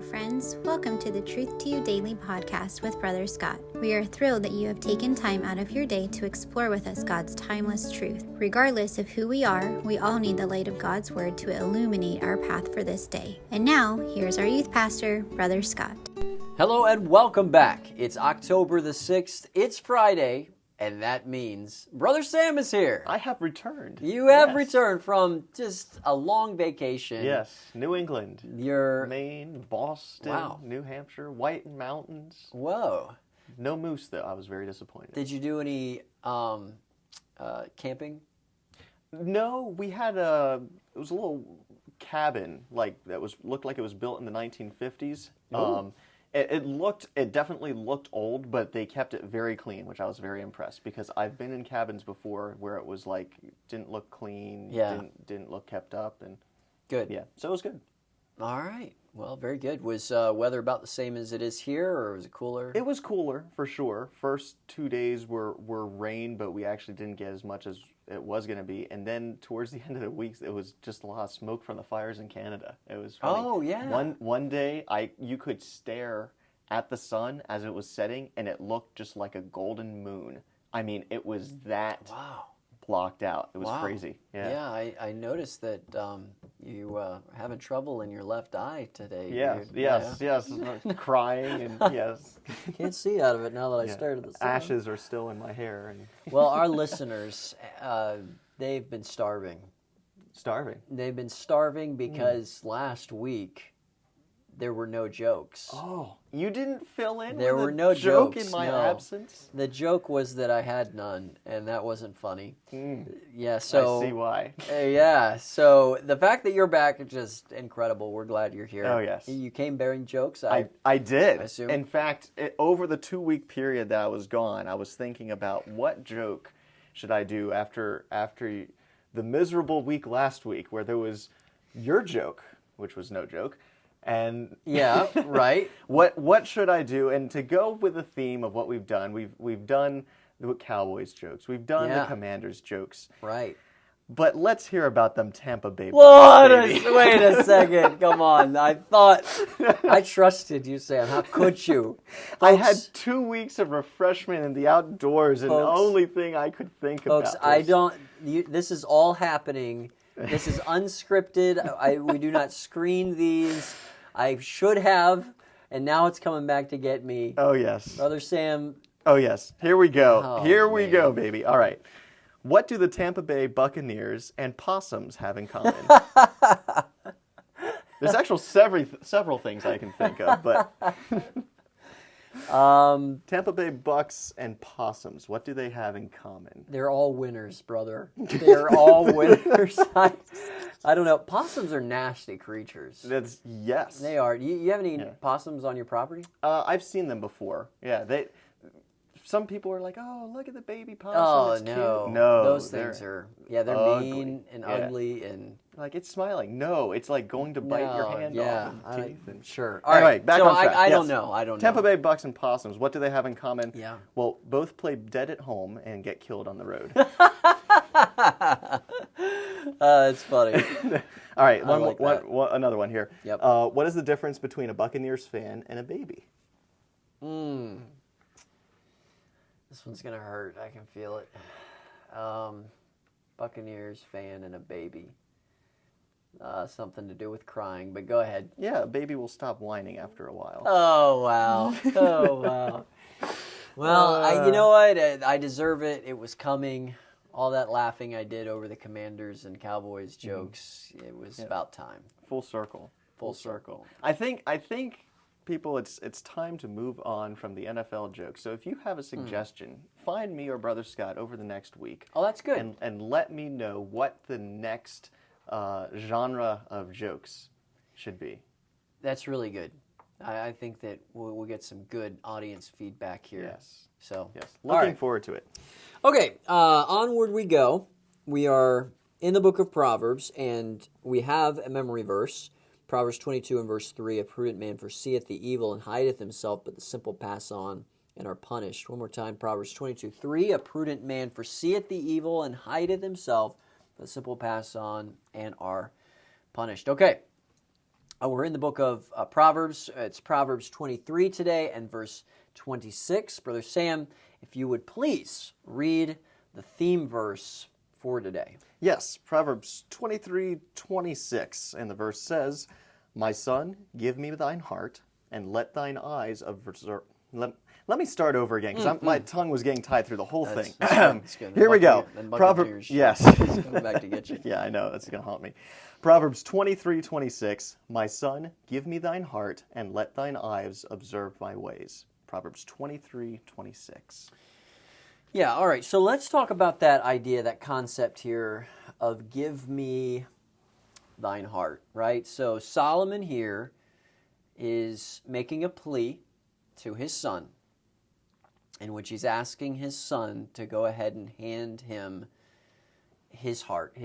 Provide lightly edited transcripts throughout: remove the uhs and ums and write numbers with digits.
Hello, friends. Welcome to the Truth to You Daily podcast with Brother Scott. We are thrilled that you have taken time out of your day to explore with us God's timeless truth. Regardless of who we are, we all need the light of God's Word to illuminate our path for this day. And now, here's our youth pastor, Brother Scott. Hello and welcome back. It's October the 6th. It's Friday. And that means Brother Sam is here. I have returned. You have returned from just a long vacation. Yes, New England. You're Maine, Boston, New Hampshire, White Mountains. Whoa. No moose, though. I was very disappointed. Did you do any camping? No, we had it was a little cabin, looked like it was built in the 1950s. It definitely looked old, but they kept it very clean, which I was very impressed because I've been in cabins before where it was like didn't look clean, didn't look kept up, and good. Yeah, so it was good. All right. Well, very good. Was weather about the same as it is here, or was it cooler? It was cooler for sure. First 2 days were rain, but we actually didn't get as much as it was going to be. And then towards the end of the week, it was just a lot of smoke from the fires in Canada. It was funny. Oh, yeah. One day, you could stare at the sun as it was setting, and it looked just like a golden moon. I mean, it was that blocked out. It was crazy. Yeah, I noticed that you having trouble in your left eye today. Yes. Crying and yes. Can't see out of it now that I started the sun. Ashes are still in my hair. Well, our listeners, they've been starving. Starving? They've been starving because last week there were no jokes. Oh, you didn't fill in there with were a no joke jokes in my no. absence? The joke was that I had none, and that wasn't funny. Yeah, so I see why. So the fact that you're back is just incredible. We're glad you're here. Oh, yes. You came bearing jokes? I did. I assume. In fact, over the 2-week period that I was gone, I was thinking about what joke should I do after the miserable week last week where there was your joke, which was no joke. And yeah, right. What should I do? And to go with the theme of what we've done, we've done the Cowboys jokes, we've done the Commanders jokes, right? But let's hear about them Tampa Bay Bucks. Wait a second, come on! I thought I trusted you, Sam. How could you? Folks, I had 2 weeks of refreshment in the outdoors, and the only thing I could think about. Folks, this is all happening. This is unscripted. We do not screen these. I should have, and now it's coming back to get me. Oh, yes. Brother Sam. Oh, yes. Here we go. Oh, Here we go, baby. All right. What do the Tampa Bay Buccaneers and possums have in common? There's actually several things I can think of, but... Tampa Bay Bucks and possums, what do they have in common? They're all winners, brother. They're all winners. I don't know. Possums are nasty creatures. Yes. They are. You have any possums on your property? I've seen them before. Yeah, some people are like, oh, look at the baby possum. Oh, it's no. Cute. No. Those things are, they're ugly. mean and ugly and... Like, it's smiling. No, it's like going to bite your hand off with teeth. Sure. All right, back on track. I don't know. Tampa Bay Bucks and possums, what do they have in common? Yeah. Well, both play dead at home and get killed on the road. It's funny. All right, another one here. Yep. What is the difference between a Buccaneers fan and a baby? This one's going to hurt. I can feel it. Buccaneers fan and a baby. Something to do with crying, but go ahead. Yeah, a baby will stop whining after a while. Oh, wow. Oh, wow. Well, you know what? I deserve it. It was coming. All that laughing I did over the Commanders and Cowboys jokes, it was about time. Full circle. Full circle. I think people, it's time to move on from the NFL jokes. So if you have a suggestion, find me or Brother Scott over the next week. Oh, that's good. And let me know what the next genre of jokes should be. That's really good. I think that we'll get some good audience feedback here. Yes. So, yes. Looking forward to it. Okay, onward we go. We are in the book of Proverbs, and we have a memory verse. Proverbs 22 and verse 3, a prudent man foreseeth the evil and hideth himself, but the simple pass on and are punished. One more time, Proverbs 22:3, a prudent man foreseeth the evil and hideth himself, but the simple pass on and are punished. Okay, We're in the book of Proverbs. It's Proverbs 23 today and verse 26. Brother Sam, if you would please read the theme verse for today. Yes, Proverbs 23:26, and the verse says, "My son, give me thine heart, and let thine eyes observe." Let me start over again, because my tongue was getting tied through the whole thing. That's good. Here we go. Proverbs. Yes. It's coming back to get you. Yeah, I know. That's going to haunt me. Proverbs 23:26, "My son, give me thine heart, and let thine eyes observe my ways." Proverbs 23:26. Yeah, all right. So let's talk about that idea, that concept here of give me thine heart, right? So Solomon here is making a plea to his son, in which he's asking his son to go ahead and hand him his heart,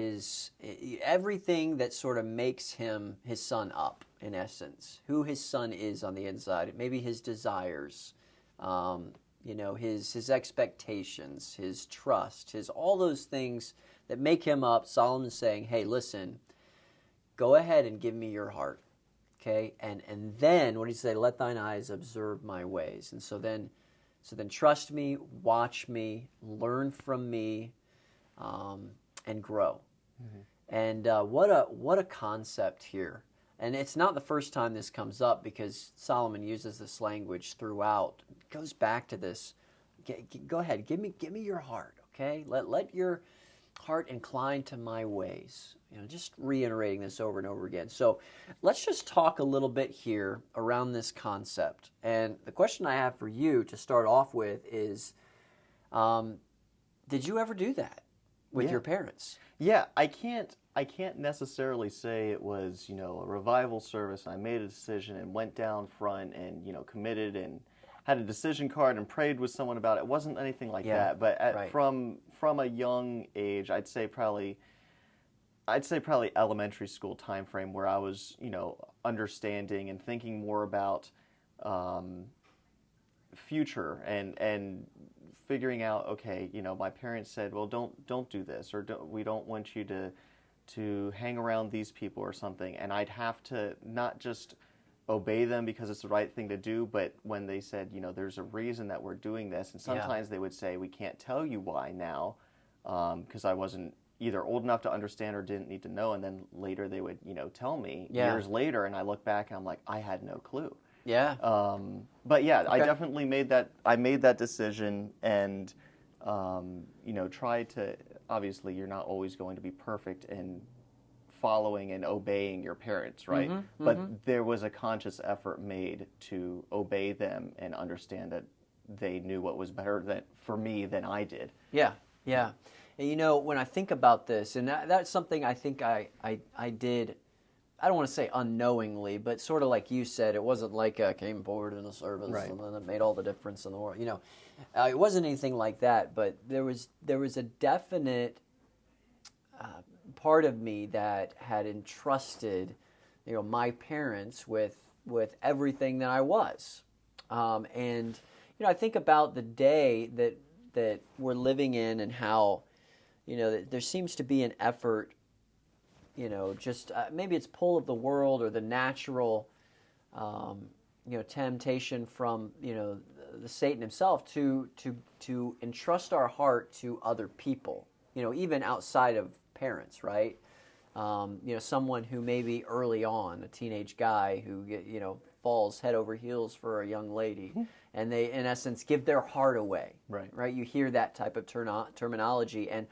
everything that sort of makes his son up, in essence, who his son is on the inside, maybe his desires, his expectations, his trust, all those things that make him up. Solomon's saying, hey, listen, go ahead and give me your heart, okay? And then, what did he say? Let thine eyes observe my ways. And so then trust me, watch me, learn from me, and grow. Mm-hmm. And what a concept here. And it's not the first time this comes up, because Solomon uses this language throughout. It goes back to this. Go ahead, give me your heart, okay? Let your heart incline to my ways. Just reiterating this over and over again. So let's just talk a little bit here around this concept. And the question I have for you to start off with is, did you ever do that with your parents? Yeah, I can't necessarily say it was, a revival service. I made a decision and went down front and, committed and had a decision card and prayed with someone about it. It wasn't anything like that. But from a young age, I'd say probably elementary school time frame, where I was, understanding and thinking more about future and figuring out, okay, my parents said, well, don't do this, or we don't want you to hang around these people or something. And I'd have to not just obey them because it's the right thing to do, but when they said, there's a reason that we're doing this, and sometimes they would say, we can't tell you why now, because I wasn't either old enough to understand or didn't need to know, and then later they would, you me years later, and I look back and I'm like, I had no clue. Yeah. But yeah, okay. I definitely made that decision, and tried to, obviously you're not always going to be perfect in following and obeying your parents, right? Mm-hmm, but there was a conscious effort made to obey them and understand that they knew what was better for me than I did. Yeah, yeah. And when I think about this, and that's something I think I did, I don't want to say unknowingly, but sort of like you said, it wasn't like I came forward in a service and then it made all the difference in the world. It wasn't anything like that, but there was a definite part of me that had entrusted, my parents with everything that I was. And I think about the day that we're living in, and how, there seems to be an effort, just maybe it's pull of the world or the natural, temptation from, the Satan himself to entrust our heart to other people, even outside of parents, right? Someone who maybe early on, a teenage guy who, falls head over heels for a young lady, and they, in essence, give their heart away, right? You hear that type of terminology, and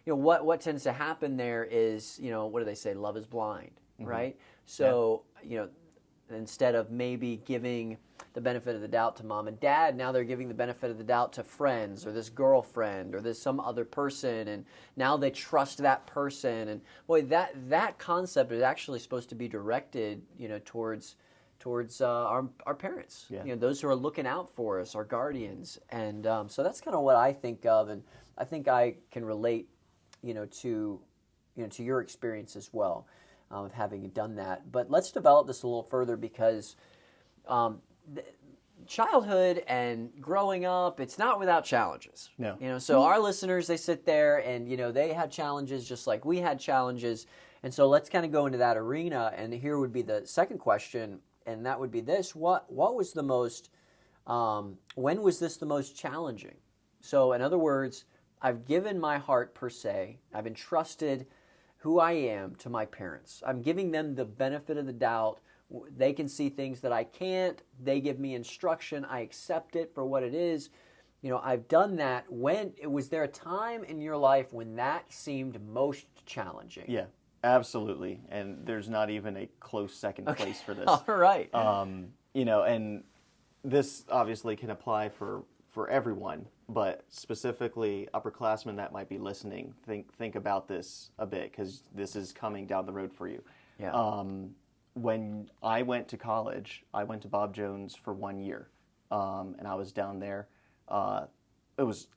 what tends to happen there is, what do they say? Love is blind, right? So, instead of maybe giving the benefit of the doubt to mom and dad, now they're giving the benefit of the doubt to friends or this girlfriend or this some other person, and now they trust that person. And boy, that concept is actually supposed to be directed, towards our parents, those who are looking out for us, our guardians. And so that's kind of what I think of, and I think I can relate, to your experience as well, of having done that. But let's develop this a little further, because childhood and growing up, it's not without challenges. No. So our listeners, they sit there and, they had challenges just like we had challenges. And so let's kind of go into that arena, and here would be the second question, and that would be this: what was the most when was this the most challenging? So in other words, I've given my heart per se, I've entrusted who I am to my parents. I'm giving them the benefit of the doubt. They can see things that I can't. They give me instruction. I accept it for what it is. I've done that. Was there a time in your life when that seemed most challenging? Yeah, absolutely. And there's not even a close second place for this. All right. And this obviously can apply for everyone, but specifically upperclassmen that might be listening, think about this a bit, because this is coming down the road for you. Yeah. When I went to college, I went to Bob Jones for 1 year, and I was down there.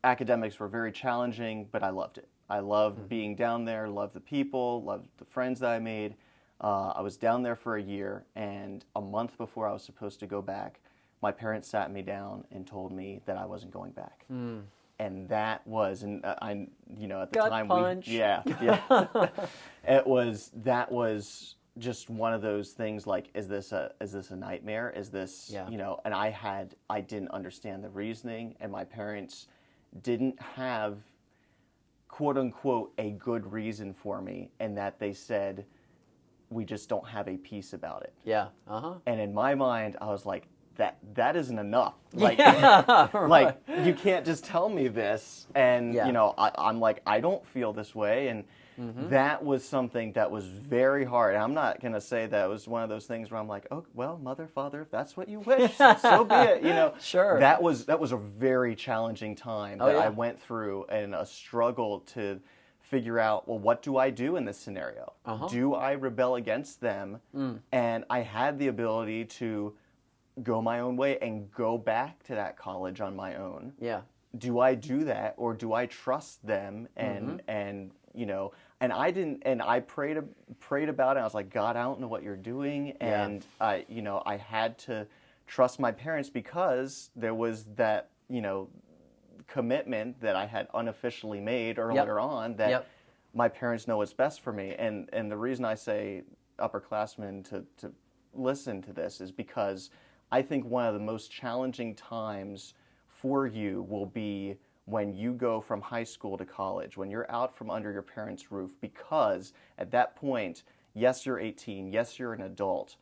Academics were very challenging, but I loved it. I loved being down there, loved the people, loved the friends that I made. I was down there for a year, and a month before I was supposed to go back, my parents sat me down and told me that I wasn't going back. And that was, and at the Gut time, punch. that was just one of those things. Like, is this a nightmare? Is this, and I didn't understand the reasoning, and my parents didn't have, quote unquote, a good reason for me, and that they said, we just don't have a peace about it. Yeah. And in my mind, I was like, that isn't enough. Like, right. like, you can't just tell me this, and I'm like, I don't feel this way, and that was something that was very hard. And I'm not gonna say that it was one of those things where I'm like, oh well, mother, father, if that's what you wish, so be it. Sure. That was a very challenging time that I went through, and a struggle to figure out, well, what do I do in this scenario? Do I rebel against them? And I had the ability to go my own way and go back to that college on my own. Yeah. Do I do that, or do I trust them? And and I didn't. And I prayed about it. I was like, God, I don't know what you're doing, and I had to trust my parents, because there was that commitment that I had unofficially made earlier on, that my parents know what's best for me. And the reason I say upperclassmen to listen to this is because I think one of the most challenging times for you will be when you go from high school to college, when you're out from under your parents' roof, because at that point, yes, you're 18, yes, you're an adult,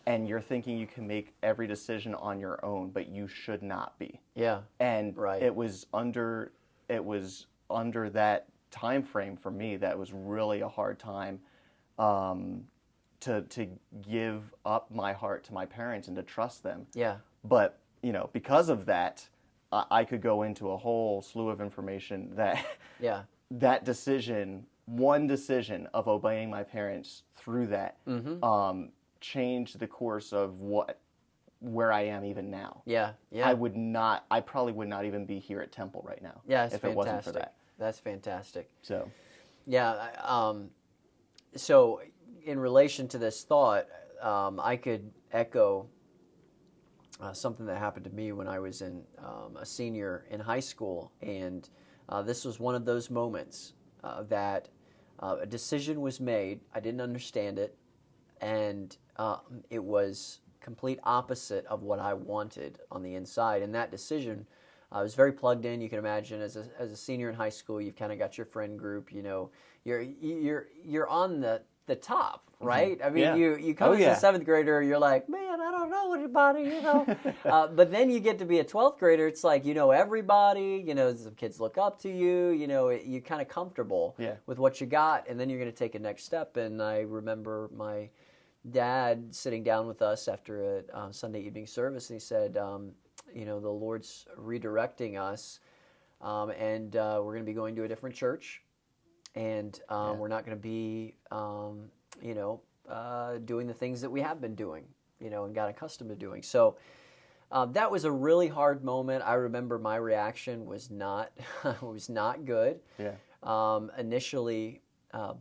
and you're thinking you can make every decision on your own, but you should not be. Yeah. And it was under that time frame for me that was really a hard time to give up my heart to my parents and to trust them. Yeah. But because of that, I could go into a whole slew of information that that decision, one decision of obeying my parents through that, changed the course of where I am even now. Yeah. I probably would not even be here at Temple right now. Yeah, it's if fantastic. It wasn't for that. That's fantastic. So. Yeah. So in relation to this thought, I could echo something that happened to me when I was a senior in high school, and this was one of those moments that a decision was made. I didn't understand it, and it was complete opposite of what I wanted on the inside. And that decision, I was very plugged in. You can imagine, as a senior in high school, you've kind of got your friend group. You're on the top, right? I mean, you come as a seventh grader, you're like, man, I don't know anybody, but then you get to be a 12th grader, it's like, everybody, some kids look up to you, you're kind of comfortable with what you got, and then you're going to take a next step. And I remember my dad sitting down with us after a Sunday evening service, and he said, the Lord's redirecting us, and we're going to be going to a different church. And we're not going to be, doing the things that we have been doing, and got accustomed to doing. So that was a really hard moment. I remember my reaction was not good initially.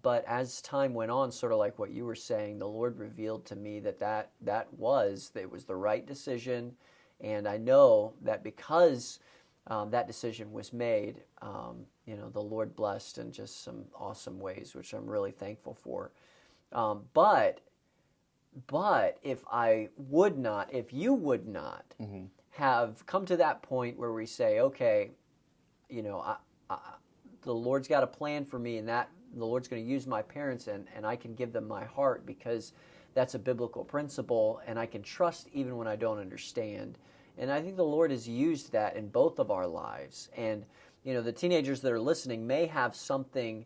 But as time went on, sort of like what you were saying, the Lord revealed to me that was the right decision. And I know that because that decision was made, the Lord blessed in just some awesome ways, which I'm really thankful for. But if you would not have come to that point where we say, okay, the Lord's got a plan for me, and that the Lord's going to use my parents, and I can give them my heart because that's a biblical principle, and I can trust even when I don't understand. And I think the Lord has used that in both of our lives. And, the teenagers that are listening may have something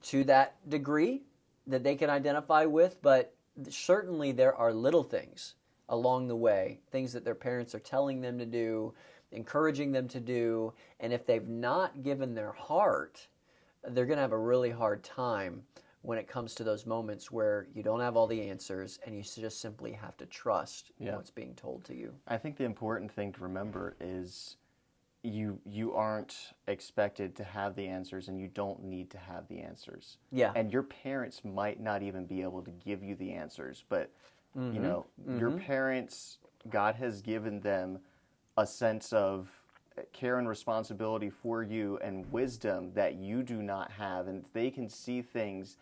to that degree that they can identify with, but certainly there are little things along the way, things that their parents are telling them to do, encouraging them to do, and if they've not given their heart, they're going to have a really hard time when it comes to those moments where you don't have all the answers and you just simply have to trust what's being told to you. I think the important thing to remember is you aren't expected to have the answers, and you don't need to have the answers. Yeah. And your parents might not even be able to give you the answers, but your parents, God has given them a sense of care and responsibility for you and wisdom that you do not have, and they can see things.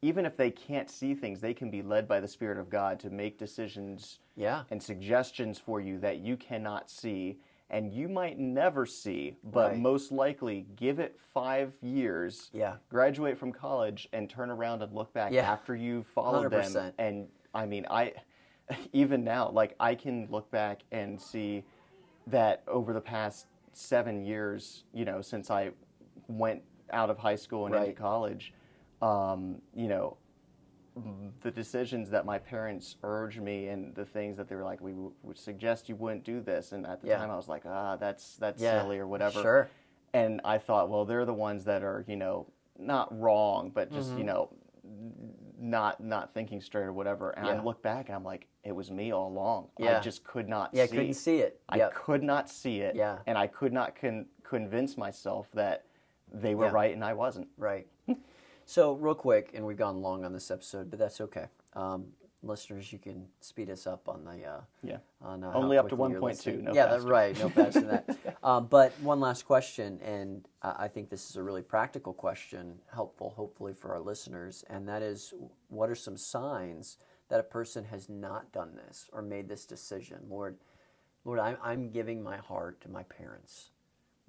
Even if they can't see things, they can be led by the Spirit of God to make decisions and suggestions for you that you cannot see, and you might never see, but most likely give it 5 years, graduate from college, and turn around and look back after you've followed 100%. Them. And I mean, even now, like, I can look back and see that over the past 7 years, since I went out of high school and into college, the decisions that my parents urged me and the things that they were like, we would suggest you wouldn't do this. And at the time I was like, that's silly or whatever. Sure. And I thought, well, they're the ones that are, not wrong, but just, not thinking straight or whatever. And I look back and I'm like, it was me all along. I just could not see. Yeah, couldn't see it. I could not see it. Yeah. And I could not convince myself that they were right and I wasn't. Right. So real quick, and we've gone long on this episode, but that's okay. Listeners, you can speed us up on the on only up to 1.2. No, that's right. No faster than that. But one last question, and I think this is a really practical question, helpful hopefully for our listeners, and that is, what are some signs that a person has not done this or made this decision? Lord, I'm giving my heart to my parents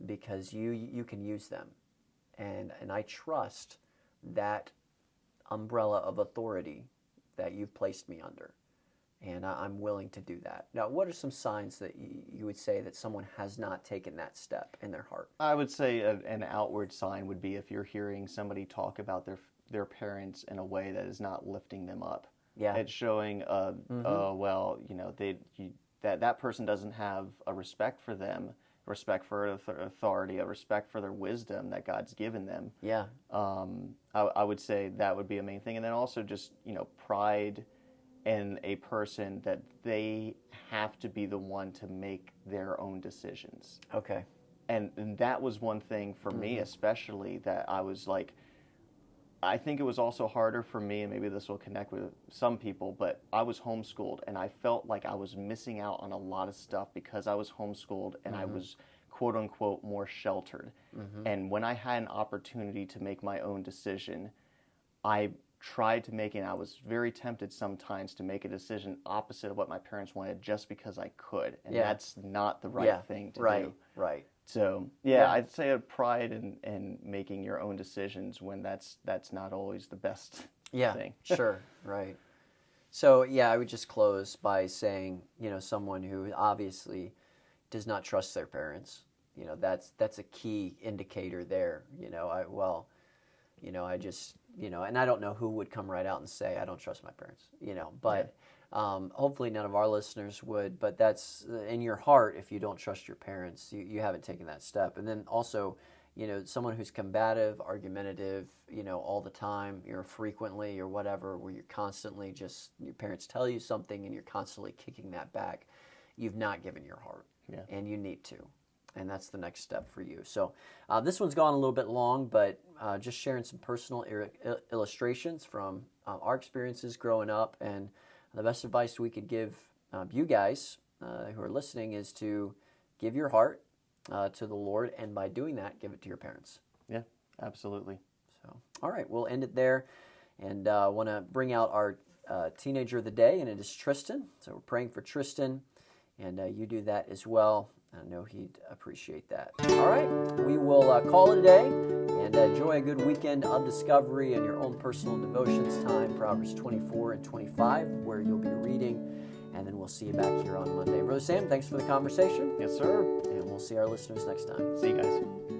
because you can use them, and I trust that umbrella of authority that you've placed me under, and I'm willing to do that. Now, what are some signs that you would say that someone has not taken that step in their heart? I would say an outward sign would be if you're hearing somebody talk about their parents in a way that is not lifting them up. Yeah, it's showing, that person doesn't have a respect for them, respect for authority, a respect for their wisdom that God's given them. Yeah. I would say that would be a main thing. And then also just, pride in a person that they have to be the one to make their own decisions. Okay. And that was one thing for me especially that I was like, I think it was also harder for me, and maybe this will connect with some people, but I was homeschooled, and I felt like I was missing out on a lot of stuff because I was homeschooled, and I was, quote unquote, more sheltered. And when I had an opportunity to make my own decision, I tried to make it, and I was very tempted sometimes to make a decision opposite of what my parents wanted just because I could, and that's not the right thing to do. Right. So, I'd say a pride in making your own decisions when that's not always the best thing. Sure, right. So, I would just close by saying, someone who obviously does not trust their parents, that's a key indicator there. I just, and I don't know who would come right out and say, I don't trust my parents, but hopefully none of our listeners would, but that's in your heart. If you don't trust your parents, you haven't taken that step. And then also, someone who's combative, argumentative, all the time, frequently or whatever, where you're constantly your parents tell you something and you're constantly kicking that back, you've not given your heart, and you need to. And that's the next step for you. So this one's gone a little bit long, but just sharing some personal illustrations from our experiences growing up. And the best advice we could give you guys who are listening is to give your heart to the Lord, and by doing that, give it to your parents. Yeah, absolutely. So, all right, we'll end it there. And I want to bring out our teenager of the day, and it is Tristan. So we're praying for Tristan, and you do that as well. I know he'd appreciate that. All right, we will call it a day, and enjoy a good weekend of discovery and your own personal devotions time, Proverbs 24 and 25, where you'll be reading, and then we'll see you back here on Monday. Brother Sam, thanks for the conversation. Yes, sir. And we'll see our listeners next time. See you guys.